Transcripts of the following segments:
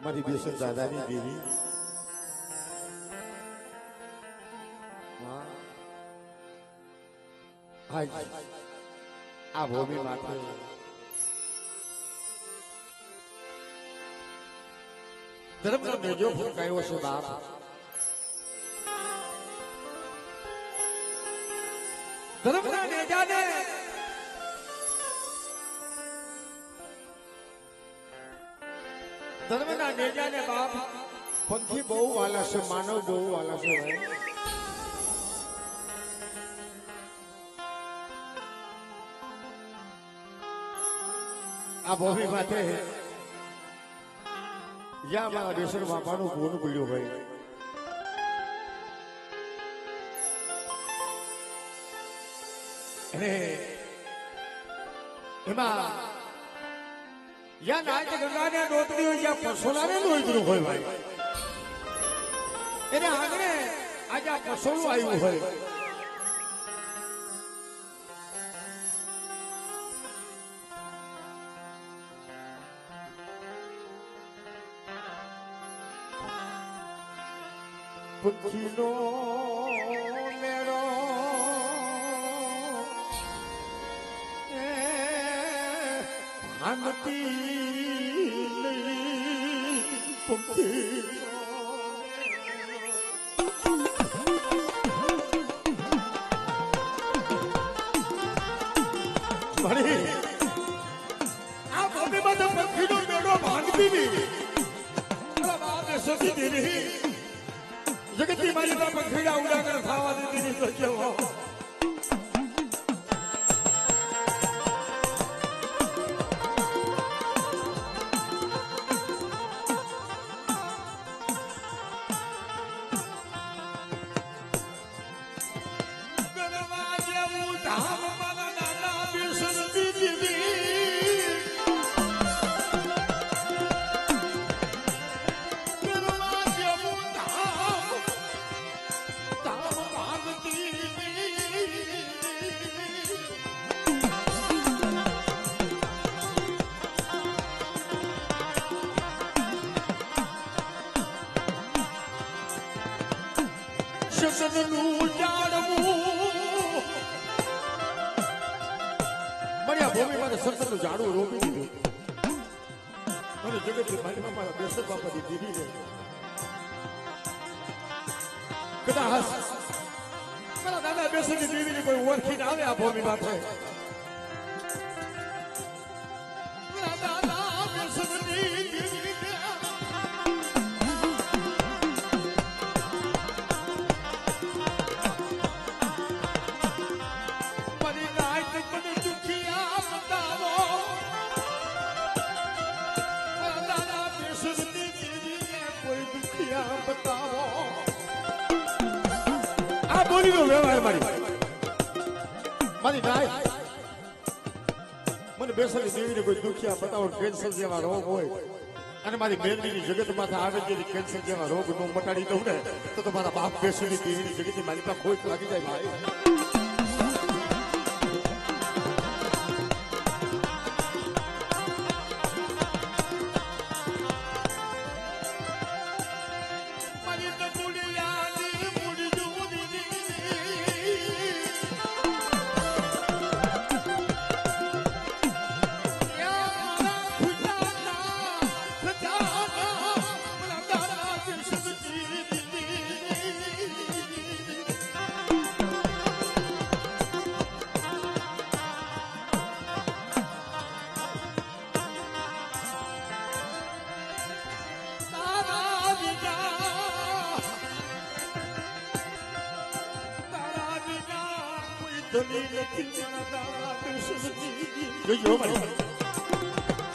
મારી બેસન દાદાની દેવી આ ભૂમિ માટે ધર્મનો નેજો ફૂંકાયો છે બાપ. ધર્મના નેજાને ધર્મના નેજાને બાપ પંખી બહુ વાલા છે, માનવ બહુ વાલા છે ભાઈ. આ ભૂમિ માટે જ્યાં મારા રેશર બાપાનું ગુણ પડ્યું ભાઈ. અને એમાં જ્યાં નાચ ગંગાને દોતરી હોય, જ્યાં પસોલાને દોતરું હોય ભાઈ, એને આંગણે આજે આ પસોલું આવ્યું હોય. પંખીનો મેળો ભાનતી પંખી આ ભૂમિમાં તો પંખીનો મેળો ભાનતી નહીં. સતી દેવી જગતની મારી બાપ પંખીડા ઉડાગર થવા દીધી તો કેવો. સરસરનું ઝાડું રોપી દીધું અને જગતની મારી બાપા બેસર બાપાની દીદીને કદાચ મારા દાદા બેસરની દીદીને કોઈ ઓળખીને આવે આ ભૂમિ માથે. વ્યવહાર મારી ગાય મને બેસરની દેવીને કોઈ દુખિયા બતાવો, કેન્સર જેવા રોગ હોય અને મારી મેરડીની જગતમાંથી આવે છે કેન્સર જેવા રોગ નો મટાડી દઉં ને તો તમારા બાપ બેસરની દેવીની જગતની મારી પાસે ખોટ લાગી જાય ભાઈ.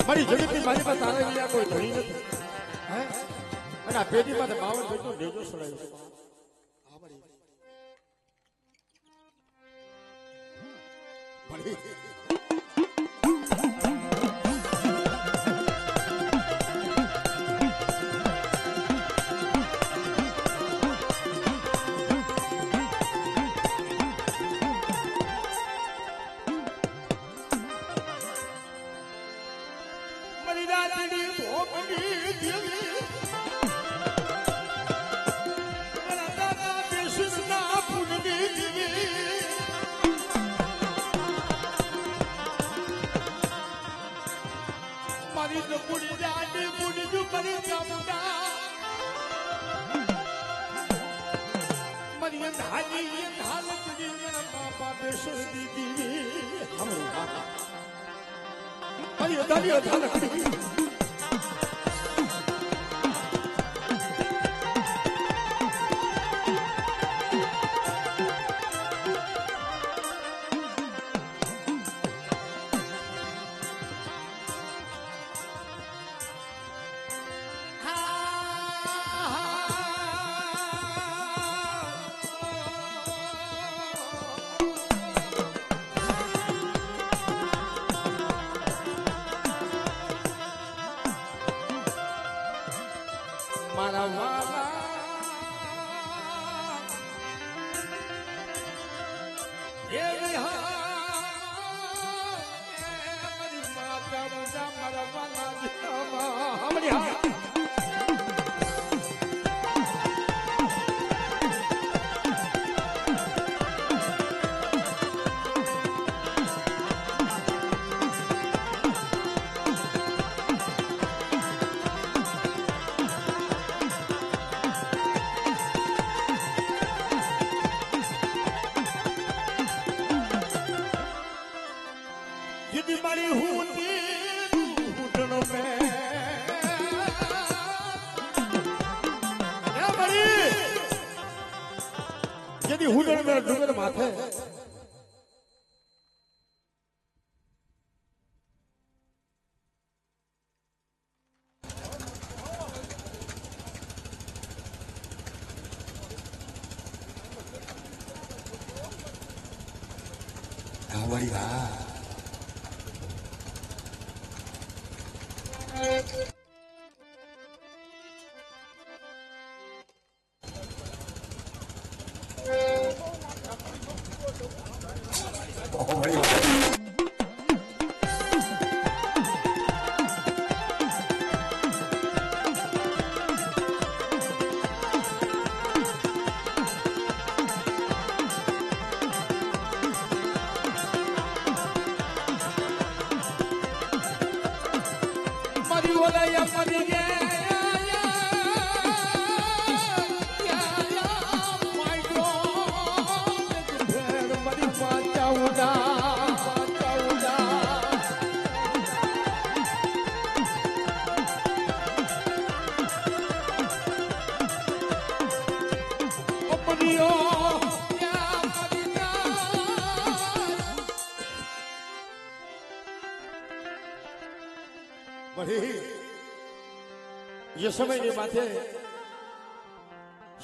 મારી જગતની મારી પાસે તારા વિના કોઈ ધણી નથી. અને આ પેઢી પાસે 52 જેટલો નેજો સડાયું. બેસતી દીવી હમરી માતા મારી અદાની અદાલકડી મારા વાલા એ મારી માતા મુજા મારા વાલા હમણી હા મારી હુંડણો મે यदि हुनर में डूबे माथे हमारी बात ये समय ની માથે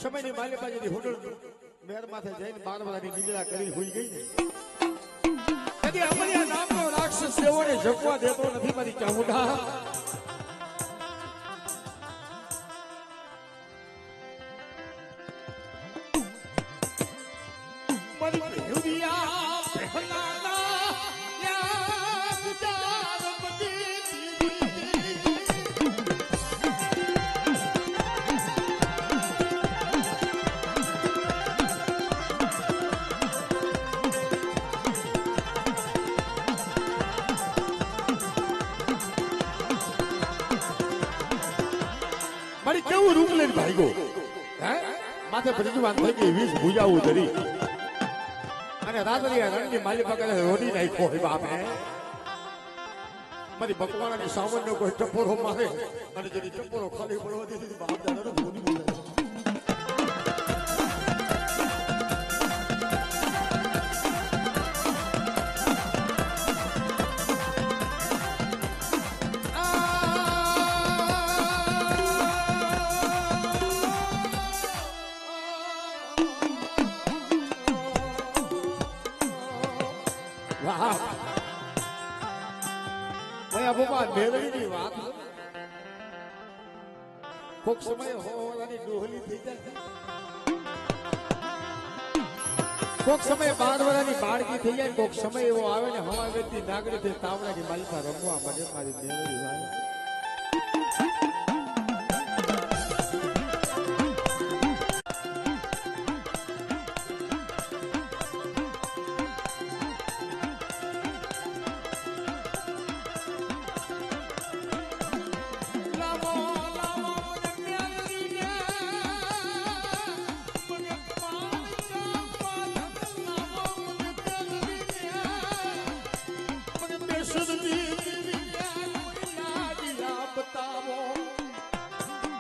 સમયની માલે પાજેની હોટલ મેર માથે જઈને 12 વાગ્યાની નિંદ્રા કરી હોઈ ગઈ ને કદી અમારી નામનો રાક્ષસ દેવોને જપવા દેતો નથી મારી ચામુંડા મારી ભેડિયા પહેલાના યાદ જાર બધી મારી કેવું રૂપ લઈને ભાગ્યો હે માથે પ્રતિમાન થઈ ગઈ 20 ભુજાઓ ધરી અને રાતરિયા રણની માલી પકડે રોડી નાખ્યો હે બાપ હે મારી બકવાણાની સામાન્ય કોઈ ટપોરો મારે અને જેની ટપોરો ખાલી પડવા દીધી બાપ દાદાનો ભૂલી બોલે મેળવીની વાત કોક સમય હોવાની ડોહલી થઈ જાય કોક સમય 12 વર્ષની બાળકી થઈ જાય કોક સમય એવો આવે ને હવા વેતી નાગરી થી તાવડાની માલિકા રમવા મને મારી મેળવી વાત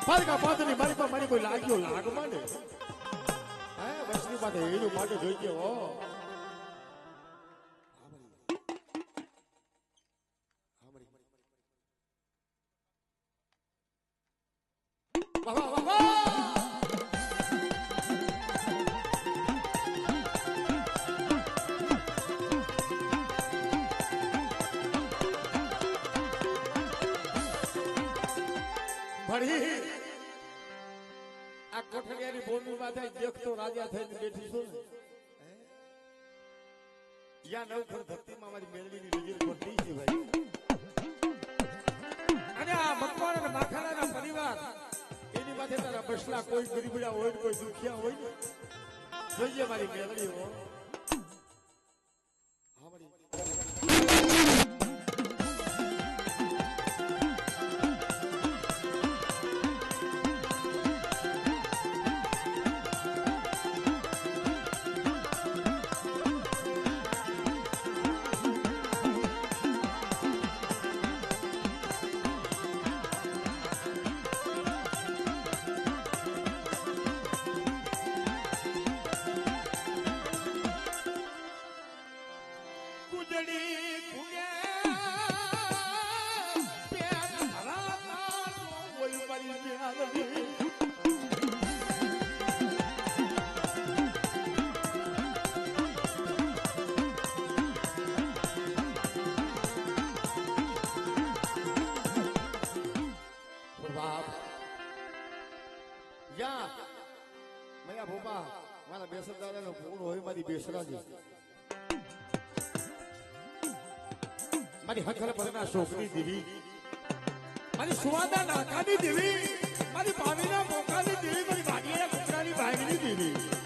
પારકા પાતની મારી પર મારી કોઈ લાગ્યો લાગ માંડે હે વસ્તી માટે એનું માટે જોઈ ગયો હો વાહ વાહ વાહ ભણી આ કોઠડિયાની બોલની માથે દેખતો રાજા થઈને બેઠી છું ને યા નવખર ધરતીમાં મારી મેળવીની નજર પડતી છે ભાઈ અને આ મકવાણ અને માખણાના પરિવાર એની માથે તારા બસલા કોઈ ગરીબડા હોય કોઈ દુખિયા હોય ને જોઈએ મારી મેળવી હો હા મારી મારી હકલ પરના છોકરી દેવી મારી સુવાદા નાકાની દેવી મારી ભાવીના મોકાની દેવી મારી ભાગીના કુકડાની ભાગની દેવી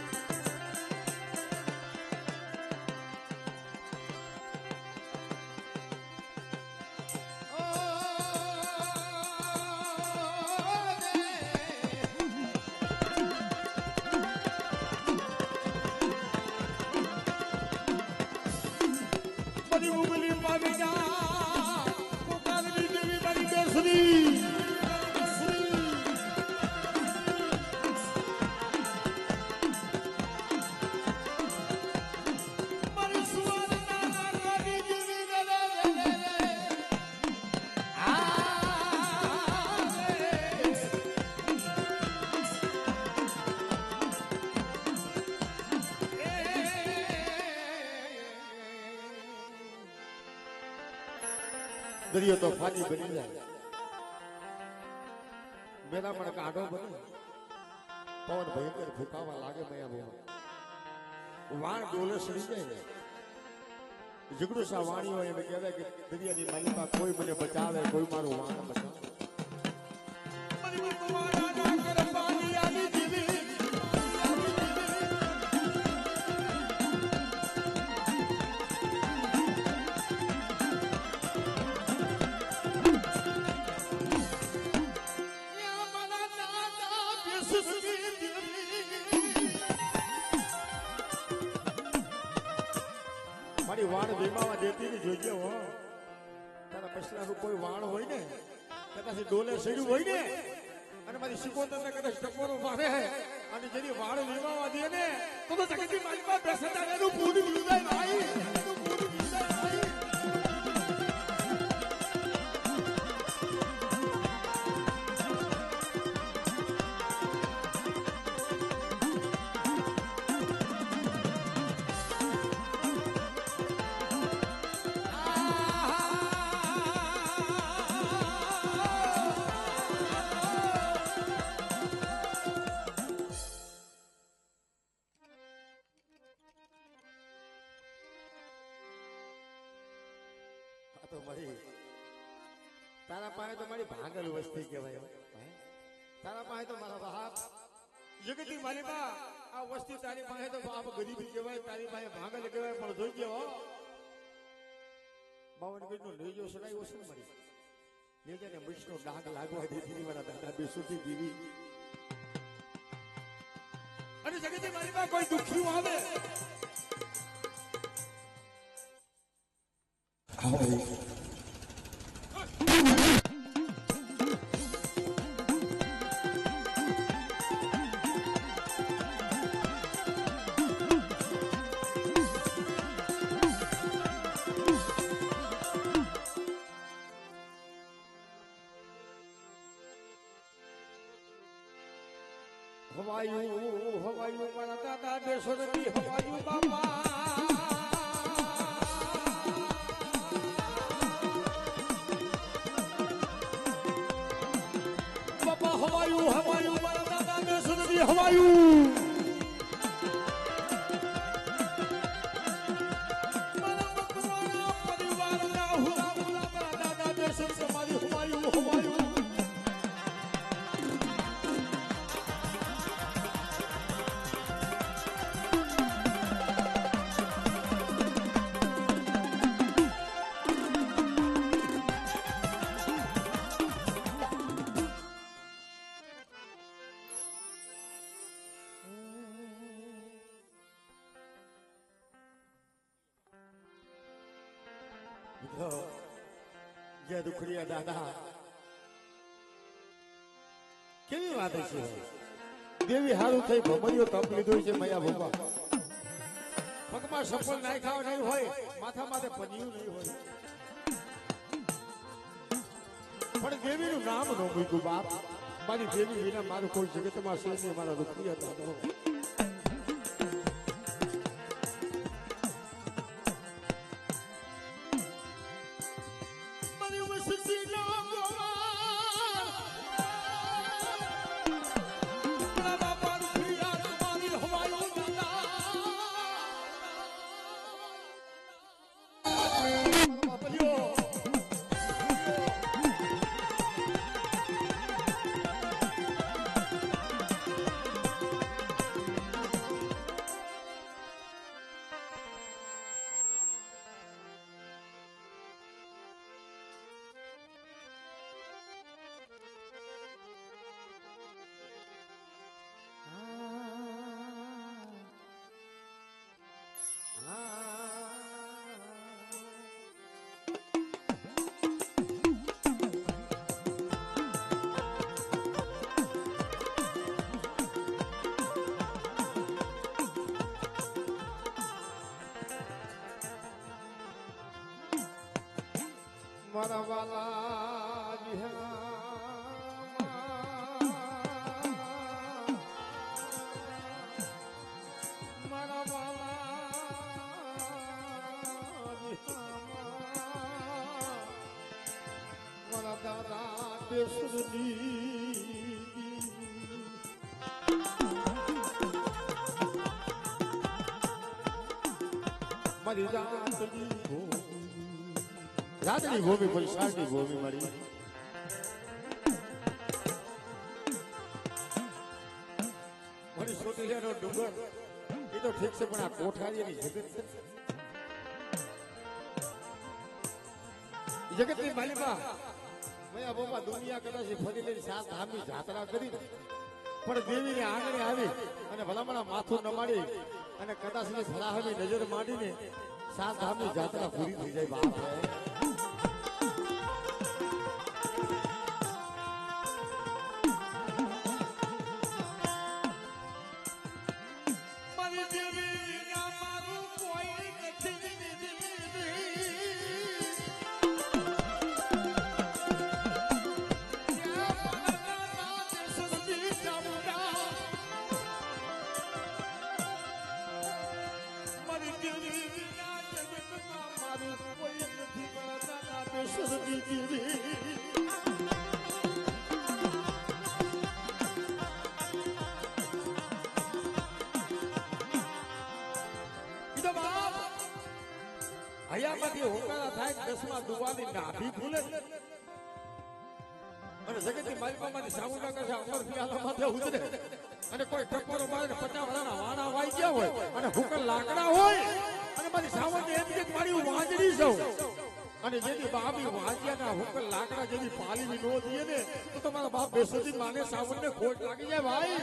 દરિયો તો ફાટી બની જાય મેરા પણ કાઢો બને પવન ભયંકર ફૂંકાવા લાગે મયા વાણ ડોલે સડી જાય ને ઝઘડો સા વાણી હોય એમ કહેવાય કે દરિયાની માલિકા કોઈ મને બચાવે કોઈ મારું વાણ બચાવે મારી વાણ વેમાવા દેતી ને જોઈએ હો તારા પછલાનું કોઈ વાણ હોય ને કદાચ ડોલે સડ્યું હોય ને અને મારી સિકોતર ને કદાચ ટકોરો મારે અને જેની વાણ વેમાવા દે ને તો જગતની માલિકા બેસતા એનું પૂરું વિદાય ભાઈ એનું પૂરું વિદાય ભાઈ તારા પાસે તો મારી ભાગલ વસ્તી કહેવાય તારા પાસે તો મારા બાપ જગતની મારી બા આ વસ્તી તારી પાસે તો બાપ ગરીબી કહેવાય તારી પાસે ભાગલ કહેવાય પણ જોઈ ગયો 52 ગજનો લેજો સડાયો છે મારી લેજાને મિષ્નો ડાઘ લાગવા દેતી મારા દાદા બેસુથી દીવી અને જગતની મારી બા કોઈ દુખ્યું આવે હવાયું હવાયું મારા દાદા દેશોરથી હવાયું બાપા બાપા હવાયું હવાયું મારા દાદા દેશોરથી હવાયું જય દુખડિયા દાદા કેવી વાત છે દેવી હારું થઈ ભમરીઓ તપ લીધો છે મયા ભગવા પગમાં સફળ નાખ્યા નહીં હોય માથા માથે પન્યું નહીં હોય પણ દેવીનું નામ ન મૂક્યું બાપ મારી દેવી વિના મારું કોઈ જગતમાં છે નહીં મારા દુખડિયા દાદા મારા વાલા મારા મારા દાદા દેશની મારી રાતની ભૂમિ પર શાળની ભૂમિ મારી મારી સોટીલાનો ડુંગર એ તો ઠીક છે પણ આ કોઠારીની જગતની માલિકા મયા બાપા દુનિયા કદાચ ફરી લઈને સાત ધામની જાત્રા કરી પણ દેવીને આંગણે આવી અને ભલામણા માથું નમાડી અને કદાચ ફલાહાની નજર માંડીને સાત ધામની જાત્રા પૂરી થઈ જાય બાપ હયામાંથી હોકારા થાય દસમા દુવાની નાભી ખુલે અને જગતની માલિકામાંથી સામુના કરશે અમર પિયાલા માથે ઉતરે અને કોઈ ટપોરો મારે 50 વાળાના વાણા વાઈ ગયા હોય અને હુકર લાકડા હોય અને મારી સાવને એમ કે મારી વાંજડી સૌ અને જેની બાબી વાંજ્યાના હુકર લાકડા જેની પાલીની નો દીએ ને તો તમારા બાપ બેસોજી માને સાવને ખોટ લાગી જાય ભાઈ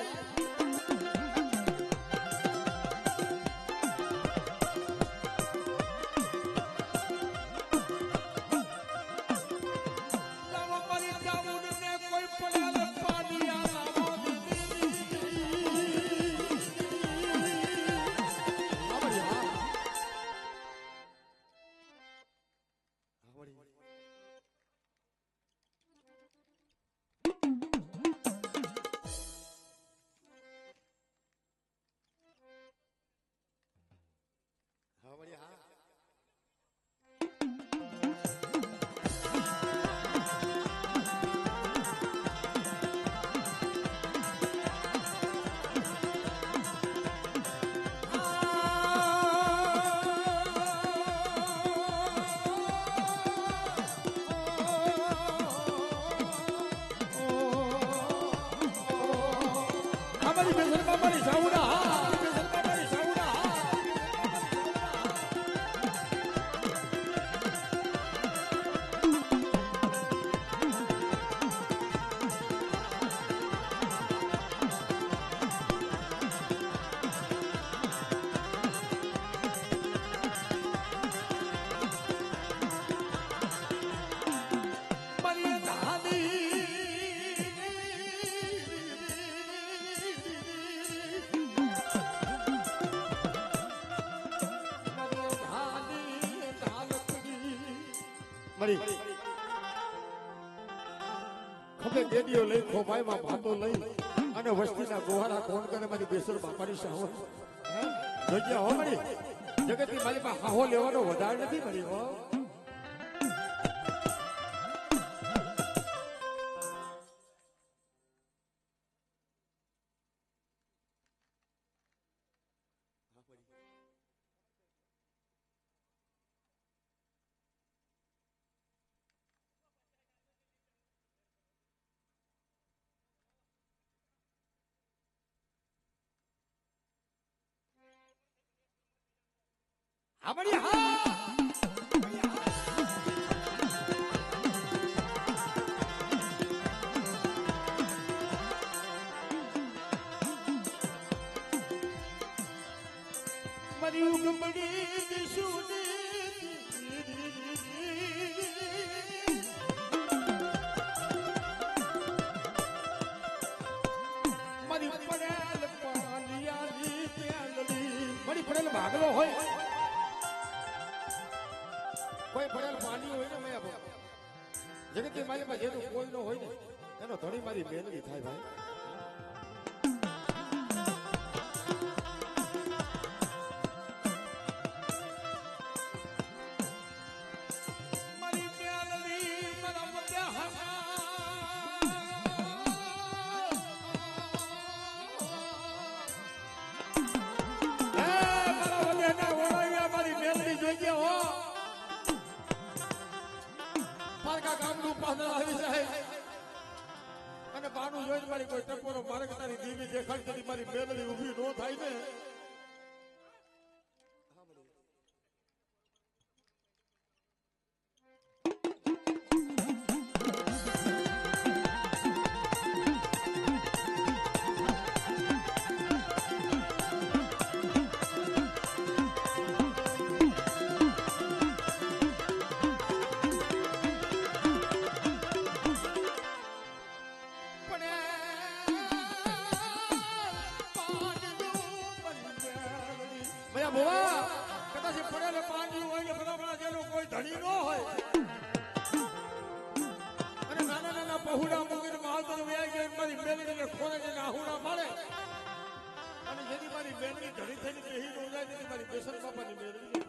મારી બેસરમાં મારી સાઉડા હા બેસરમાં મારી સાઉડા હા મળી ખબર બેડીઓ લઈ ખોભાઈમાં ભાતો લઈ અને વસ્તીના ગોહારા કોણ કરે મારી બેસર બાપાની સાવર જોજ્યા હો મળી જગતની મારી પાસે હાહો લેવાનો વધાર નથી મળી હો મારી ઉગમડી મારી પડેલ પાલિયાની ત્યાંગલી મારી પડેલ ભાગલો હોય કોઈ પડેલ પાણી હોય ને મેં જગત મારી પાસે જેનું કોઈ ન હોય ને એનો ધણી મારી મહેનતી થાય ભાઈ અને બાનું જોઈને મારી કોઈ ટકોરો માર્ગ તારી દીવી દેખાડ કરી મારી મેલડી ઊભી નો થાય ને કદાચ પડેલો પાણી હોય ને બરાબર જેનો કોઈ ધણી ન હોય અને નાના નાના પહોળા મૂકીને માલતર વ્યાય ગઈ મારી મેલડીને ખોરે જઈને આહુડા મારે અને જેની મારી મેલડી ધણી થઈને બેહી ન જાય તેની મારી બેસર બાપાની મેલડી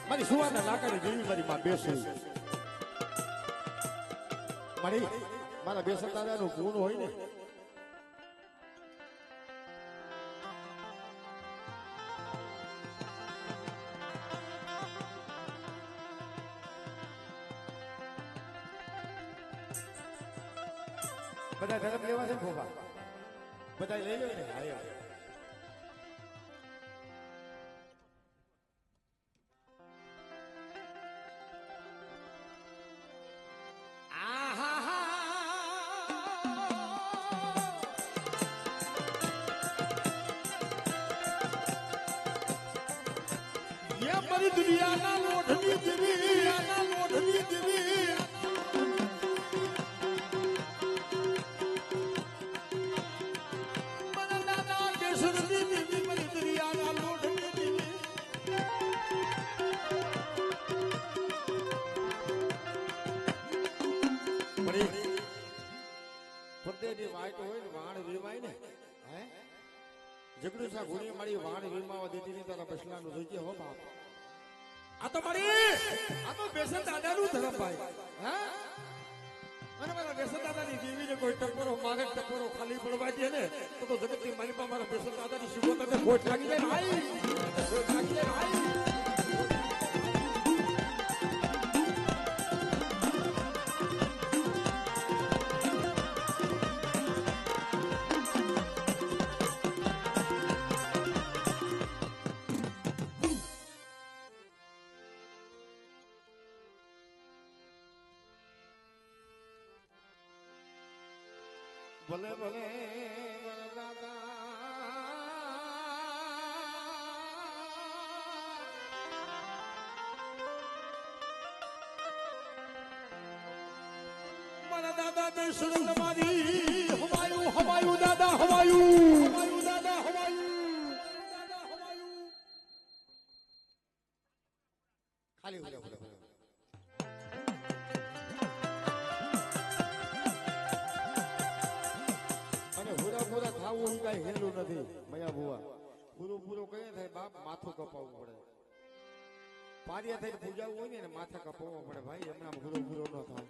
મારી સુવાના લાકડી જેવી મારી માં બેસું મારી મારા બેસર દાદાનું ગુણ હોય ને બધા ધર્મ લેવા છે ખોબા બધા લઈ લો ને હા મારી દુનિયાના લોઢની દેવી મારા દાદા કેસરની દેવી મારી દુનિયાના લોઢની દેવી જગડું સા ઘોડી મારી વાણ વીમાવા દેતી ની તારા પછલાનું જોઈજે હો બાપ. આ તો બેસન દાદાનું ધરમ ભાઈ. હા અને મારા બેસન દાદાની દેવીને કોઈ ટપોરો મારે ટપોરો ખાલી પડવા દે ને તો જગતની માલિકા મારા બેસન દાદાની સુગંધને ખોટ લાગી જાય ભાઈ. ખોટ લાગી જાય ભાઈ. ભલે ભલે દાદા મારા દાદા ને શરણ મારી હમાયું હમાયું દાદા હમાયું હમાયું દાદા હમાયું દાદા હમાયું ખાલી ભલે ભલે પૂરા થાવું એ કઈ હેલું નથી મયા ભુવા. પૂરો કઈ થાય બાપ માથું કપાવવું પડે. પારિયા થઈને પૂજાવું હોય ને માથે કપાવવું પડે ભાઈ. એમના પૂરો ન થાય.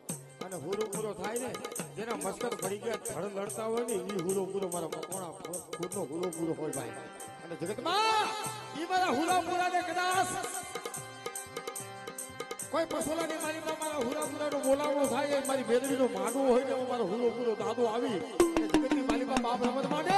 અને પૂરો થાય ને જેના મસ્કર પડી ગયા ધડ લડતા હોય ને એ પૂરો મારા મકોણા ખુદનો પૂરો હોય ભાઈ. અને જગતમાં એ મારા પૂરાને કદાચ કોઈ પસોલાની મારી મારા પૂરાનો બોલાવો થાય મારી બેદરીનો માડું હોય ને મારો પૂરો દાદો આવી જગતની માલિકા બાપ રમત માટે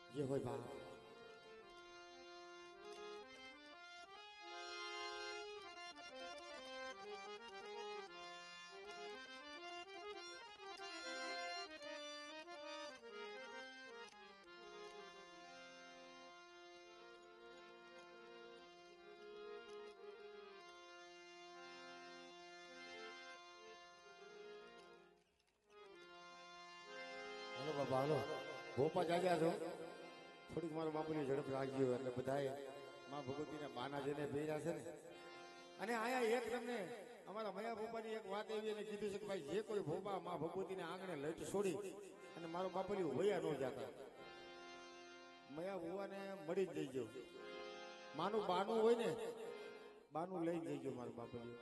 જે હોય બાપ. હાલો બાબા હાલો ભોપા જાગ્યા છો. થોડીક મારો બાપુની ઝડપ રાખજો એટલે બધાએ માં ભગવતીના બાના જેને ભેર્યા છે ને. અને આયા એક તમને અમારા મયા ભોપાની એક વાત એવી એને કીધું છે કે ભાઈ જે કોઈ ભોપા માં ભગવતીને આંગણે લટ છોડી અને મારો બાપુની વયા ન જતા મયા ભુવાને મળી જ જઈજો. માનું બાનું હોય ને બાનું લઈ જઈજો મારું બાપુની.